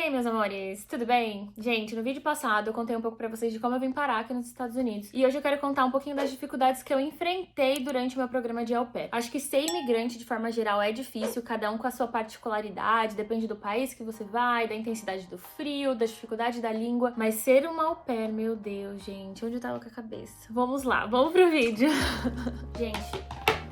aí, meus amores, tudo bem? Gente, no vídeo passado eu contei um pouco pra vocês de como eu vim parar aqui nos Estados Unidos. E hoje eu quero contar um pouquinho das dificuldades que eu enfrentei durante o meu programa de au pair. Acho que ser imigrante, de forma geral, é difícil, cada um com a sua particularidade, depende do país que você vai, da intensidade do frio, da dificuldade da língua. Mas ser uma au pair, meu Deus, gente, onde eu tava com a cabeça? Vamos lá, vamos pro vídeo. Gente...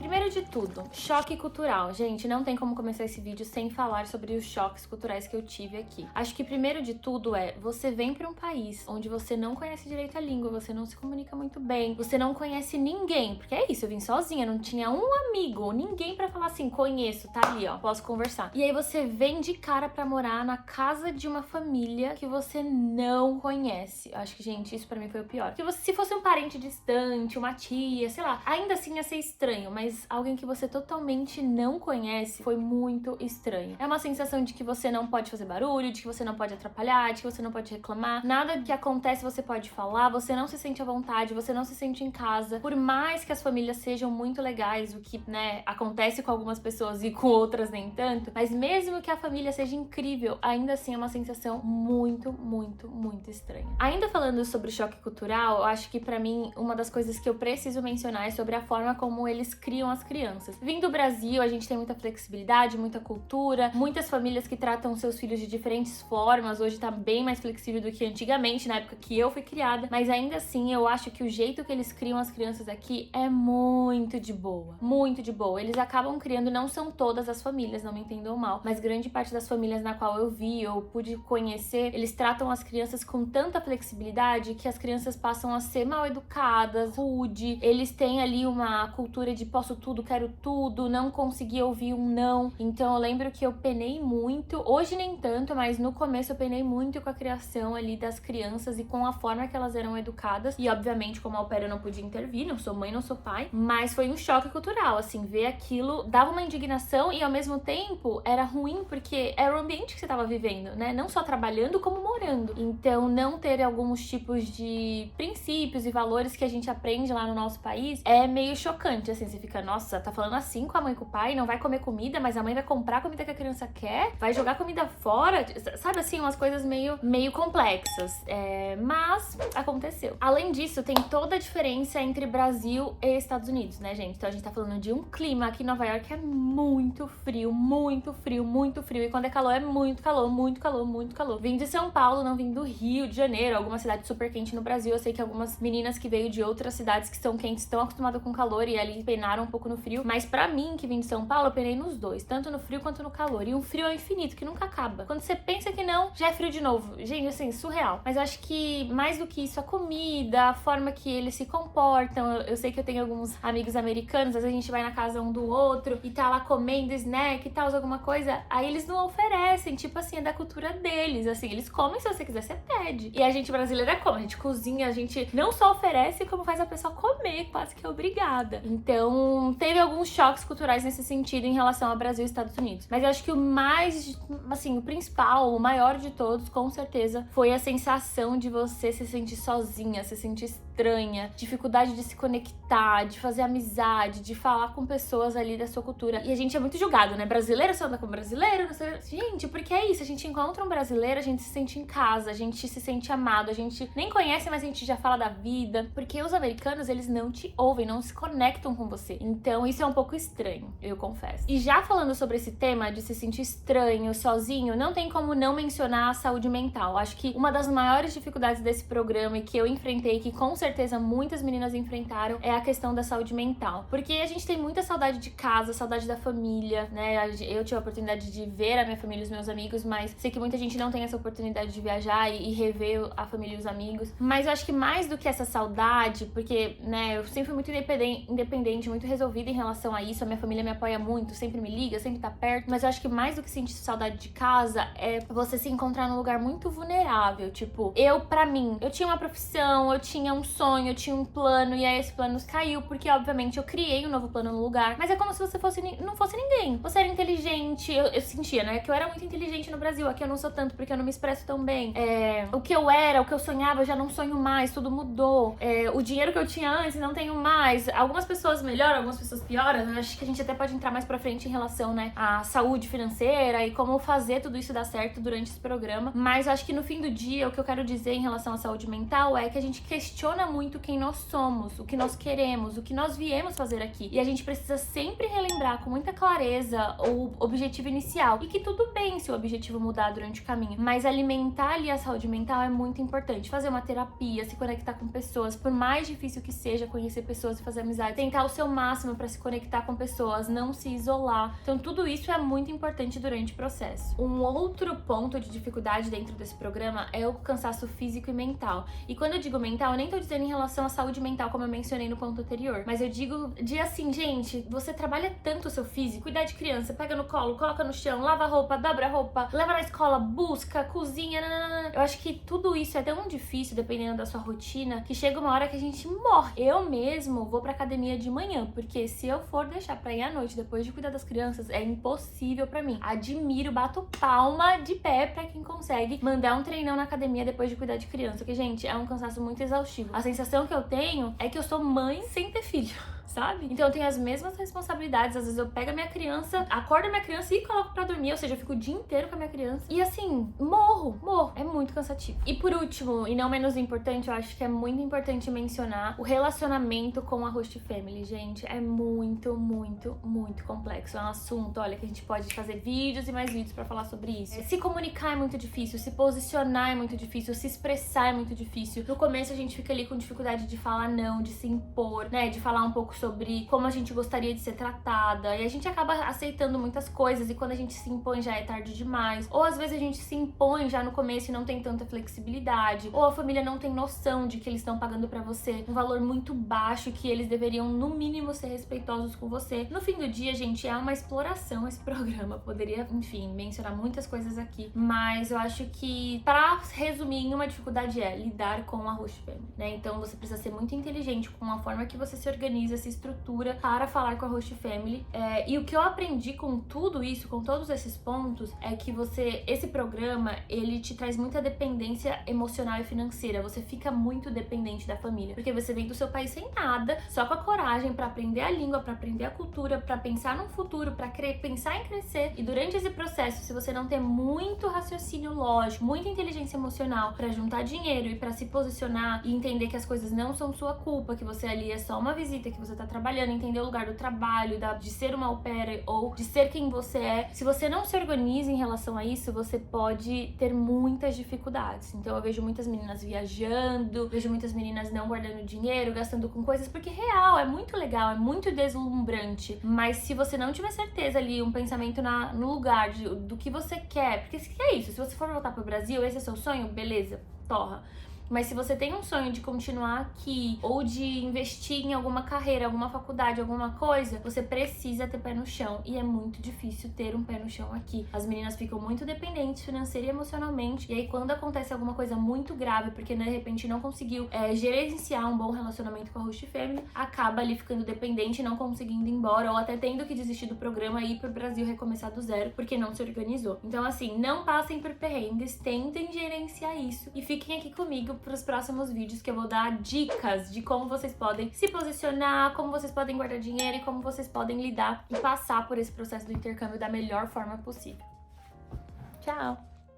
Primeiro de tudo, choque cultural. Gente, não tem como começar esse vídeo sem falar sobre os choques culturais que eu tive aqui. Acho que primeiro de tudo você vem para um país onde você não conhece direito a língua, você não se comunica muito bem, você não conhece ninguém, porque é isso, eu vim sozinha, não tinha um amigo, ninguém pra falar assim, conheço, tá ali, ó, posso conversar. E aí você vem de cara pra morar na casa de uma família que você não conhece. Acho que, gente, isso pra mim foi o pior. Porque se fosse um parente distante, uma tia, sei lá, ainda assim ia ser estranho, mas alguém que você totalmente não conhece foi muito estranho. É uma sensação de que você não pode fazer barulho, de que você não pode atrapalhar, de que você não pode reclamar. Nada que acontece você pode falar, você não se sente à vontade, você não se sente em casa. Por mais que as famílias sejam muito legais, o que, né, acontece com algumas pessoas e com outras nem tanto, mas mesmo que a família seja incrível, ainda assim é uma sensação muito, muito, muito estranha. Ainda falando sobre choque cultural, eu acho que pra mim uma das coisas que eu preciso mencionar é sobre a forma como eles criam as crianças. Vindo do Brasil, a gente tem muita flexibilidade, muita cultura, muitas famílias que tratam seus filhos de diferentes formas. Hoje tá bem mais flexível do que antigamente, na época que eu fui criada, mas ainda assim eu acho que o jeito que eles criam as crianças aqui é muito de boa. Muito de boa. Eles acabam criando, não são todas as famílias, não me entendam mal, mas grande parte das famílias na qual eu vi, eu pude conhecer, eles tratam as crianças com tanta flexibilidade que as crianças passam a ser mal educadas, rude, eles têm ali uma cultura de posso tudo, quero tudo, não consegui ouvir um não. Então eu lembro que eu penei muito, hoje nem tanto, mas no começo eu penei muito com a criação ali das crianças e com a forma que elas eram educadas. E obviamente, como au pair eu não podia intervir, não sou mãe, não sou pai, mas foi um choque cultural, assim, ver aquilo dava uma indignação e ao mesmo tempo era ruim porque era o ambiente que você tava vivendo, né? Não só trabalhando, como morando. Então não ter alguns tipos de princípios e valores que a gente aprende lá no nosso país é meio chocante, assim, você fica, nossa, tá falando assim com a mãe e com o pai, não vai comer comida, mas a mãe vai comprar a comida que a criança quer, vai jogar comida fora, sabe assim, umas coisas meio complexas, mas aconteceu. Além disso, tem toda a diferença entre Brasil e Estados Unidos, né, gente? Então a gente tá falando de um clima aqui em Nova York é muito frio, muito frio, muito frio, e quando é calor é muito calor, muito calor, muito calor. Vim de São Paulo, não vim do Rio de Janeiro, alguma cidade super quente no Brasil. Eu sei que algumas meninas que veio de outras cidades que são quentes estão acostumadas com calor e ali penaram um pouco no frio, mas pra mim, que vim de São Paulo, eu penei nos dois, tanto no frio quanto no calor, e um frio é infinito, que nunca acaba. Quando você pensa que não, já é frio de novo. Gente, assim, surreal. Mas eu acho que, mais do que isso, a comida, a forma que eles se comportam, eu sei que eu tenho alguns amigos americanos, às vezes a gente vai na casa um do outro e tá lá comendo snack e tal, alguma coisa, aí eles não oferecem, tipo assim, é da cultura deles, assim, eles comem, se você quiser, você pede. E a gente brasileira come, a gente cozinha, a gente não só oferece, como faz a pessoa comer, quase que é obrigada. Então, teve alguns choques culturais nesse sentido em relação ao Brasil e Estados Unidos. Mas eu acho que o mais, assim, o principal, o maior de todos, com certeza, foi a sensação de você se sentir sozinha, se sentir estranha, dificuldade de se conectar, de fazer amizade, de falar com pessoas ali da sua cultura. E a gente é muito julgado, né? Brasileiro só anda com brasileiro, não sei... Gente, porque é isso, a gente encontra um brasileiro, a gente se sente em casa, a gente se sente amado, a gente nem conhece, mas a gente já fala da vida, porque os americanos, eles não te ouvem, não se conectam com você. Então isso é um pouco estranho, eu confesso. E já falando sobre esse tema de se sentir estranho, sozinho, não tem como não mencionar a saúde mental. Acho que uma das maiores dificuldades desse programa e que eu enfrentei, que com certeza muitas meninas enfrentaram, é a questão da saúde mental. Porque a gente tem muita saudade de casa, saudade da família, né? Eu tive a oportunidade de ver a minha família e os meus amigos, mas sei que muita gente não tem essa oportunidade de viajar e rever a família e os amigos. Mas eu acho que mais do que essa saudade, porque, né, eu sempre fui muito independente, muito resolvida em relação a isso, a minha família me apoia muito, sempre me liga, sempre tá perto, mas eu acho que mais do que sentir saudade de casa é você se encontrar num lugar muito vulnerável, tipo, pra mim, eu tinha uma profissão, eu tinha um sonho, eu tinha um plano, e aí esse plano caiu, porque obviamente eu criei um novo plano no lugar, mas é como se você não fosse ninguém. Você era inteligente, eu sentia, né, que eu era muito inteligente no Brasil, aqui eu não sou tanto, porque eu não me expresso tão bem. O que eu era, o que eu sonhava, eu já não sonho mais, tudo mudou. O dinheiro que eu tinha antes, não tenho mais. Algumas pessoas melhor, algumas pessoas pioram, eu acho que a gente até pode entrar mais pra frente em relação, né, à saúde financeira e como fazer tudo isso dar certo durante esse programa. Mas eu acho que no fim do dia, o que eu quero dizer em relação à saúde mental é que a gente questiona muito quem nós somos, o que nós queremos, o que nós viemos fazer aqui. E a gente precisa sempre relembrar com muita clareza o objetivo inicial. E que tudo bem se o objetivo mudar durante o caminho. Mas alimentar ali a saúde mental é muito importante. Fazer uma terapia, se conectar com pessoas, por mais difícil que seja conhecer pessoas e fazer amizade, tentar o seu máximo para se conectar com pessoas, não se isolar. Então tudo isso é muito importante durante o processo. Um outro ponto de dificuldade dentro desse programa é o cansaço físico e mental. E quando eu digo mental, eu nem tô dizendo em relação à saúde mental, como eu mencionei no ponto anterior, mas eu digo de assim, gente, você trabalha tanto o seu físico, cuidar de criança, pega no colo, coloca no chão, lava a roupa, dobra a roupa, leva na escola, busca, cozinha, nanana. Eu acho que tudo isso é tão difícil, dependendo da sua rotina, que chega uma hora que a gente morre. Eu mesmo vou pra academia de manhã, porque se eu for deixar pra ir à noite, depois de cuidar das crianças, é impossível pra mim. Admiro, bato palma de pé pra quem consegue mandar um treinão na academia depois de cuidar de criança, porque, gente, é um cansaço muito exaustivo. A sensação que eu tenho é que eu sou mãe sem ter filho, sabe? Então eu tenho as mesmas responsabilidades. Às vezes eu pego a minha criança, acordo a minha criança e coloco pra dormir, ou seja, eu fico o dia inteiro com a minha criança. E assim, morro. É muito cansativo. E por último, e não menos importante, eu acho que é muito importante mencionar o relacionamento com a host family, gente. É muito, muito, muito complexo. É um assunto, olha, que a gente pode fazer vídeos e mais vídeos pra falar sobre isso. Se comunicar é muito difícil, se posicionar é muito difícil, se expressar é muito difícil. No começo a gente fica ali com dificuldade de falar não, de se impor, né? De falar um pouco sobre como a gente gostaria de ser tratada, e a gente acaba aceitando muitas coisas, e quando a gente se impõe já é tarde demais, ou às vezes a gente se impõe já no começo e não tem tanta flexibilidade, ou a família não tem noção de que eles estão pagando pra você um valor muito baixo e que eles deveriam no mínimo ser respeitosos com você. No fim do dia, gente, é uma exploração esse programa. Poderia, enfim, mencionar muitas coisas aqui, mas eu acho que, pra resumir em uma dificuldade, é lidar com a host family, né? Então você precisa ser muito inteligente com a forma que você se organiza, se estrutura para falar com a host family. E o que eu aprendi com tudo isso, com todos esses pontos, é que esse programa, ele te traz muita dependência emocional e financeira. Você fica muito dependente da família, porque você vem do seu país sem nada, só com a coragem para aprender a língua, para aprender a cultura, para pensar no futuro, para pensar em crescer. E durante esse processo, se você não ter muito raciocínio lógico, muita inteligência emocional para juntar dinheiro e para se posicionar e entender que as coisas não são sua culpa, que você ali é só uma visita, que você tá trabalhando, entender o lugar do trabalho, de ser uma au pair ou de ser quem você é. Se você não se organiza em relação a isso, você pode ter muitas dificuldades. Então eu vejo muitas meninas viajando, vejo muitas meninas não guardando dinheiro, gastando com coisas, porque real, é muito legal, é muito deslumbrante. Mas se você não tiver certeza ali, um pensamento no lugar do que você quer, porque se é isso, se você for voltar pro Brasil, esse é seu sonho, beleza, torra. Mas se você tem um sonho de continuar aqui, ou de investir em alguma carreira, alguma faculdade, alguma coisa, você precisa ter pé no chão. E é muito difícil ter um pé no chão aqui. As meninas ficam muito dependentes financeira e emocionalmente. E aí quando acontece alguma coisa muito grave, porque de repente não conseguiu gerenciar um bom relacionamento com a host family, acaba ali ficando dependente e não conseguindo ir embora, ou até tendo que desistir do programa e ir pro Brasil recomeçar do zero, porque não se organizou. Então assim, não passem por perrengues, tentem gerenciar isso e fiquem aqui comigo para os próximos vídeos, que eu vou dar dicas de como vocês podem se posicionar, como vocês podem guardar dinheiro e como vocês podem lidar e passar por esse processo do intercâmbio da melhor forma possível. Tchau!